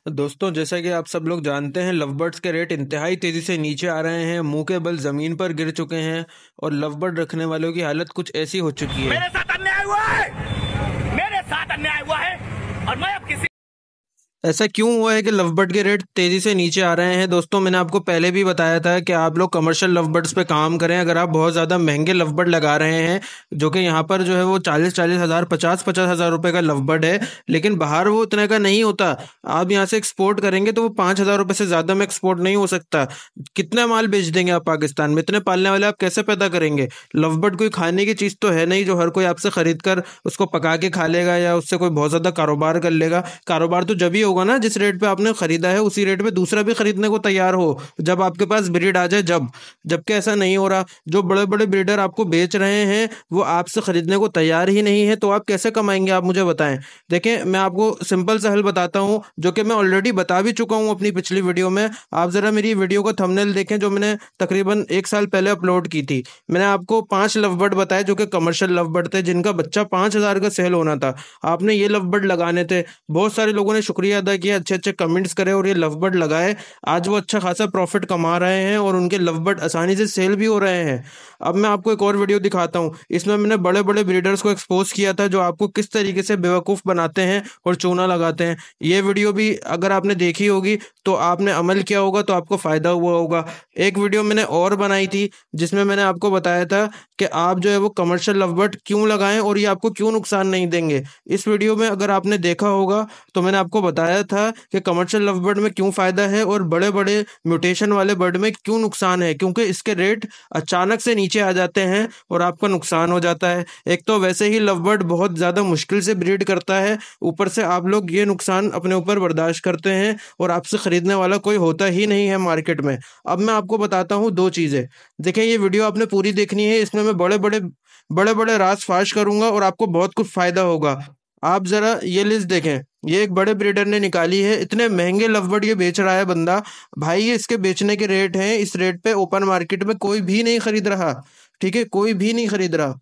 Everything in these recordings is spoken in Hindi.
दोस्तों, जैसा कि आप सब लोग जानते हैं, लव बर्ड्स के रेट इंतहाई तेज़ी से नीचे आ रहे हैं, मुंह के बल ज़मीन पर गिर चुके हैं और लव बर्ड रखने वालों की हालत कुछ ऐसी हो चुकी है। मेरे साथ अन्याय हुआ है, मेरे साथ अन्याय हुआ है और मैं अब किसी ऐसा क्यों हुआ है कि लव बर्ड के रेट तेज़ी से नीचे आ रहे हैं? दोस्तों, मैंने आपको पहले भी बताया था कि आप लोग कमर्शियल लव बर्ड्स पे काम करें। अगर आप बहुत ज़्यादा महंगे लव बर्ड लगा रहे हैं, जो कि यहाँ पर जो है वो 40-40 हज़ार, 50-50 हज़ार रुपये का लव बर्ड है, लेकिन बाहर वो उतने का नहीं होता। आप यहाँ से एक्सपोर्ट करेंगे तो वो 5,000 रुपये से ज़्यादा में एक्सपोर्ट नहीं हो सकता। कितना माल बेच देंगे आप पाकिस्तान में? इतने पालने वाले आप कैसे पैदा करेंगे? लव बर्ड कोई खाने की चीज़ तो है नहीं जो हर कोई आपसे खरीद कर उसको पका के खा लेगा या उससे कोई बहुत ज़्यादा कारोबार कर लेगा। कारोबार तो जब ही होगा ना जिस रेट पे आपने खरीदा है उसी रेट पे दूसरा भी खरीदने को तैयार हो, जब आपके पास ब्रीड आ जाए। जबकि ऐसा नहीं हो रहा। जो बड़े बड़े ब्रीडर आपको बेच रहे हैं वो आपसे खरीदने को तैयार ही नहीं है, तो आप कैसे कमाएंगे? आप मुझे बताएं। देखें, मैं आपको सिंपल सा हल बताता हूँ, जो कि मैं ऑलरेडी बता भी चुका हूँ अपनी पिछली वीडियो में। आप जरा मेरी वीडियो का थंबनेल देखें जो मैंने तकरीबन 1 साल पहले अपलोड की थी। मैंने आपको 5 लव बर्ड बताए जो कि कमर्शियल लव बर्ड थे, जिनका बच्चा 5,000 का सेल होना था। आपने ये लव बर्ड लगाने थे। बहुत सारे लोगों ने शुक्रिया अदा किया, अच्छे अच्छे कमेंट्स करे और ये लव बर्ड लगाए। आज वो अच्छा खासा प्रॉफिट कमा रहे हैं और उनके लव बर्ड आसानी से सेल भी हो रहे हैं। अब मैं आपको एक और वीडियो दिखाता हूँ। इसमें मैंने बड़े बड़े ब्रीडर्स को एक्सपोज किया था जो आपको किस तरीके से बेवकूफ़ बनाते हैं और चूना लगाते हैं। ये वीडियो भी अगर आपने देखी होगी तो आपने अमल किया होगा तो आपको फ़ायदा हुआ होगा। एक वीडियो मैंने और बनाई थी जिसमें मैंने आपको बताया था कि आप जो है वो कमर्शियल लव बर्ड क्यों लगाएं और ये आपको क्यों नुकसान नहीं देंगे। इस वीडियो में अगर आपने देखा होगा तो मैंने आपको बताया था कि कमर्शियल लव बर्ड में क्यों फ़ायदा है और बड़े बड़े म्यूटेशन वाले बर्ड में क्यों नुकसान है, क्योंकि इसके रेट अचानक से नीचे आ जाते हैं और आपका नुकसान हो जाता है। एक तो वैसे ही लव बर्ड बहुत ज़्यादा मुश्किल से ब्रीड करता है, ऊपर से आप लोग ये नुकसान अपने ऊपर बर्दाश्त करते हैं और आपसे ख़रीदने वाला कोई होता ही नहीं है मार्केट में। अब मैं आपको बताता हूँ 2 चीज़ें। देखें, ये वीडियो आपने पूरी देखनी है, इसमें मैं बड़े बड़े राज फाश करूंगा और आपको बहुत कुछ फ़ायदा होगा। आप ज़रा ये लिस्ट देखें, ये एक बड़े ब्रीडर ने निकाली है। इतने महंगे लव बर्ड ये बेच रहा है बंदा। भाई, ये इसके बेचने के रेट हैं, इस रेट पे ओपन मार्केट में कोई भी नहीं खरीद रहा। ठीक है, कोई भी नहीं खरीद रहा।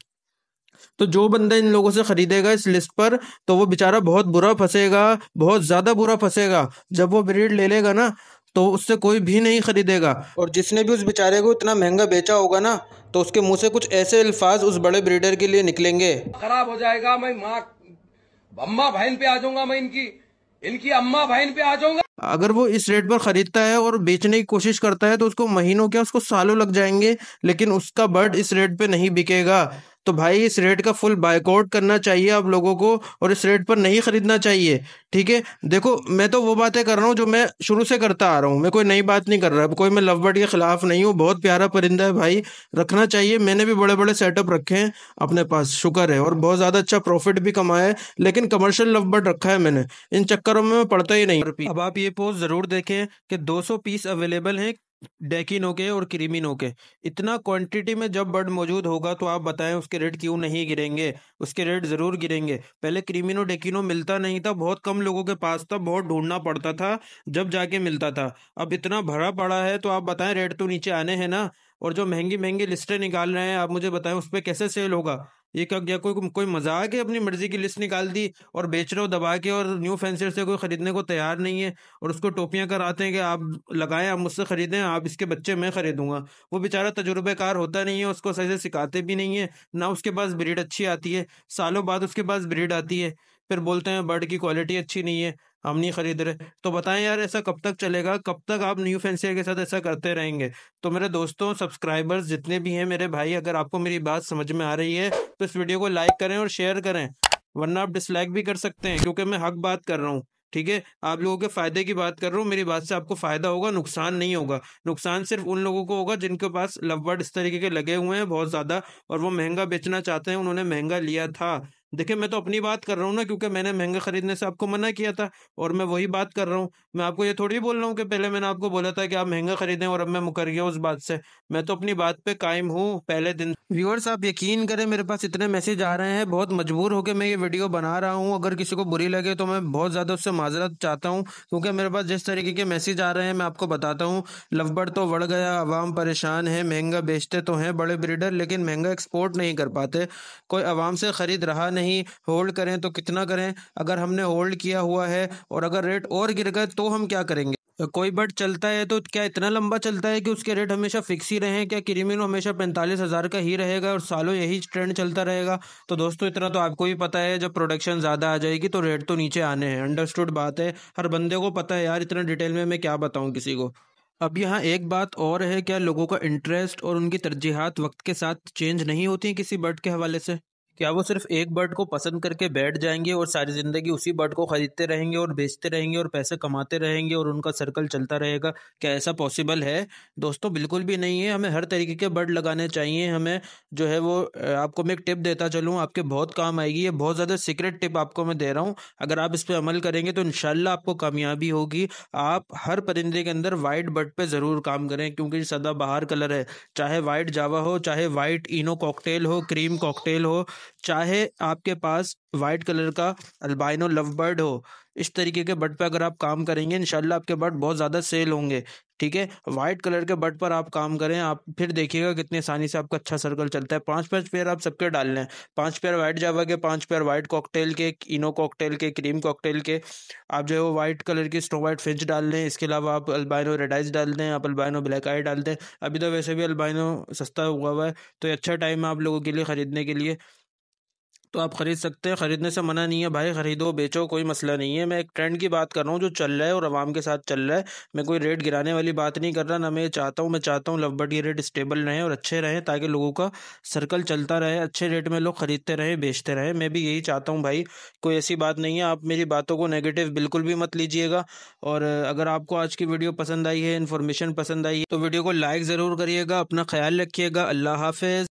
तो जो बंदा इन लोगों से खरीदेगा इस लिस्ट पर, तो वो बेचारा बहुत बुरा फंसेगा, बहुत ज़्यादा बुरा फंसेगा। जब वो ब्रीड ले लेगा ना तो उससे कोई भी नहीं खरीदेगा। और जिसने भी उस बेचारे को इतना महंगा बेचा होगा ना, तो उसके मुंह से कुछ ऐसे अल्फाज उस बड़े ब्रीडर के लिए निकलेंगे। खराब हो जाएगा। मैं माँ अम्मा बहन पे आ जाऊंगा, मैं इनकी इनकी अम्मा बहन पे आ जाऊंगा। अगर वो इस रेट पर खरीदता है और बेचने की कोशिश करता है तो उसको महीनों क्या, उसको सालों लग जाएंगे, लेकिन उसका बर्ड इस रेट पे नहीं बिकेगा। तो भाई, इस रेट का फुल बायकॉट करना चाहिए आप लोगों को और इस रेट पर नहीं खरीदना चाहिए। ठीक है, देखो, मैं तो वो बातें कर रहा हूँ जो मैं शुरू से करता आ रहा हूँ। मैं कोई नई बात नहीं कर रहा। कोई मैं लव बर्ड के खिलाफ नहीं हूँ। बहुत प्यारा परिंदा है भाई, रखना चाहिए। मैंने भी बड़े बड़े सेटअप रखे हैं अपने पास, शुक्र है, और बहुत ज़्यादा अच्छा प्रॉफिट भी कमाया है। लेकिन कमर्शियल लव बर्ड रखा है मैंने, इन चक्करों में मैं पड़ता ही नहीं। अब आप ये पोस्ट ज़रूर देखें कि 200 पीस अवेलेबल हैं डेकिनो के और क्रीमिनो के। इतना क्वांटिटी में जब बर्ड मौजूद होगा तो आप बताएं उसके रेट क्यों नहीं गिरेंगे? उसके रेट ज़रूर गिरेंगे। पहले क्रीमिनो डेकिनो मिलता नहीं था, बहुत कम लोगों के पास था, बहुत ढूंढना पड़ता था, जब जाके मिलता था। अब इतना भरा पड़ा है तो आप बताएं, रेट तो नीचे आने हैं ना। और जो महंगी महंगी लिस्टें निकाल रहे हैं, आप मुझे बताएं उस पर कैसे सेल होगा? ये क्या कोई कोई मजाक है? अपनी मर्जी की लिस्ट निकाल दी और बेच रहे हो दबा के, और न्यू फैंसर से कोई खरीदने को तैयार नहीं है और उसको टोपियां कराते हैं कि आप लगाएं, आप मुझसे खरीदें, आप इसके बच्चे मैं खरीदूंगा। वो बेचारा तजुर्बेकार होता नहीं है, उसको सही से सिखाते भी नहीं है ना, उसके पास ब्रीड अच्छी आती है। सालों बाद उसके पास ब्रीड आती है, फिर बोलते हैं बर्ड की क्वालिटी अच्छी नहीं है, हम नहीं खरीद रहे। तो बताएं यार, ऐसा कब तक चलेगा? कब तक आप न्यू फैंसियर के साथ ऐसा करते रहेंगे? तो मेरे दोस्तों, सब्सक्राइबर्स जितने भी हैं मेरे भाई, अगर आपको मेरी बात समझ में आ रही है तो इस वीडियो को लाइक करें और शेयर करें, वरना आप डिसलाइक भी कर सकते हैं, क्योंकि मैं हक बात कर रहा हूँ। ठीक है, आप लोगों के फायदे की बात कर रहा हूँ। मेरी बात से आपको फायदा होगा, नुकसान नहीं होगा। नुकसान सिर्फ उन लोगों को होगा जिनके पास लव बर्ड इस तरीके के लगे हुए हैं बहुत ज्यादा, और वो महंगा बेचना चाहते हैं, उन्होंने महंगा लिया था। देखिए, मैं तो अपनी बात कर रहा हूँ ना, क्योंकि मैंने महंगा खरीदने से आपको मना किया था और मैं वही बात कर रहा हूँ। मैं आपको ये थोड़ी बोल रहा हूँ कि पहले मैंने आपको बोला था कि आप महंगा खरीदें और अब मैं मुकर गया उस बात से। मैं तो अपनी बात पे कायम हूँ पहले दिन। व्यूअर्स, आप यकीन करें, मेरे पास इतने मैसेज आ रहे हैं, बहुत मजबूर होकर मैं ये वीडियो बना रहा हूँ। अगर किसी को बुरी लगे तो मैं बहुत ज़्यादा उससे माजरत चाहता हूँ, क्योंकि मेरे पास जिस तरीके के मैसेज आ रहे हैं मैं आपको बताता हूँ। लव बर्ड तो बढ़ गया, आवाम परेशान है, महंगा बेचते तो हैं बड़े ब्रीडर, लेकिन महंगा एक्सपोर्ट नहीं कर पाते। कोई आवाम से ख़रीद रहा नहीं, होल्ड करें तो कितना करें? अगर हमने होल्ड किया हुआ है और अगर रेट और गिर गए तो हम क्या करेंगे? कोई बट चलता है तो क्या इतना लंबा चलता है कि उसके रेट हमेशा फिक्स ही रहे? क्या क्रिमिनो हमेशा 45,000 का ही रहेगा और सालों यही ट्रेंड चलता रहेगा? तो दोस्तों इतना तो आपको भी पता है, जब प्रोडक्शन ज़्यादा आ जाएगी तो रेट तो नीचे आने हैं, अंडरस्टूड बात है, हर बंदे को पता है यार, इतना डिटेल में मैं क्या बताऊं किसी को। अब यहाँ एक बात और है, क्या लोगों का इंटरेस्ट और उनकी तरजीहात वक्त के साथ चेंज नहीं होती हैं किसी बर्ड के हवाले से? क्या वो सिर्फ एक बर्ड को पसंद करके बैठ जाएंगे और सारी जिंदगी उसी बर्ड को खरीदते रहेंगे और बेचते रहेंगे और पैसे कमाते रहेंगे और उनका सर्कल चलता रहेगा? क्या ऐसा पॉसिबल है? दोस्तों बिल्कुल भी नहीं है। हमें हर तरीके के बर्ड लगाने चाहिए। हमें जो है वो आपको मैं एक टिप देता चलूँ, आपके बहुत काम आएगी। ये बहुत ज़्यादा सीक्रेट टिप आपको मैं दे रहा हूँ। अगर आप इस पर अमल करेंगे तो इंशाल्लाह आपको कामयाबी होगी। आप हर परिंदे के अंदर वाइट बर्ड पे ज़रूर काम करें, क्योंकि सदाबहार कलर है। चाहे वाइट जावा हो, चाहे वाइट इनो कॉकटेल हो, क्रीम कॉकटेल हो, चाहे आपके पास वाइट कलर का अल्बाइनो लव बर्ड हो, इस तरीके के बर्ड पे अगर आप काम करेंगे इंशाल्लाह आपके बर्ड बहुत ज़्यादा सेल होंगे। ठीक है, वाइट कलर के बर्ड पर आप काम करें, आप फिर देखिएगा कितनी आसानी से आपका अच्छा सर्कल चलता है। 5-5 पेयर आप सबके डाल लें, 5 पेयर वाइट जावा के, 5 पेयर वाइट कॉकटेल के, इनो कॉकटेल के, क्रीम कॉकटेल के। आप जो है वो वाइट कलर की स्नो वाइट फिंच डाल लें। इसके अलावा आप अल्बाइनो रेड आइज डाल दें, आप अल्बाइनो ब्लैक आई डाल दें। अभी तो वैसे भी अल्बाइनो सस्ता हुआ है, तो ये अच्छा टाइम है आप लोगों के लिए ख़रीदने के लिए। तो आप खरीद सकते हैं, खरीदने से मना नहीं है भाई, खरीदो बेचो कोई मसला नहीं है। मैं एक ट्रेंड की बात कर रहा हूँ जो चल रहा है और आवाम के साथ चल रहा है। मैं कोई रेट गिराने वाली बात नहीं कर रहा, ना मैं ये चाहता हूँ। मैं चाहता हूँ लवबर्ड के रेट स्टेबल रहें और अच्छे रहें, ताकि लोगों का सर्कल चलता रहे, अच्छे रेट में लोग खरीदते रहें, बेचते रहें। मैं भी यही चाहता हूँ भाई, कोई ऐसी बात नहीं है। आप मेरी बातों को नेगेटिव बिल्कुल भी मत लीजिएगा। और अगर आपको आज की वीडियो पसंद आई है, इन्फॉर्मेशन पसंद आई है, तो वीडियो को लाइक ज़रूर करिएगा। अपना ख्याल रखिएगा। अल्लाह हाफिज़।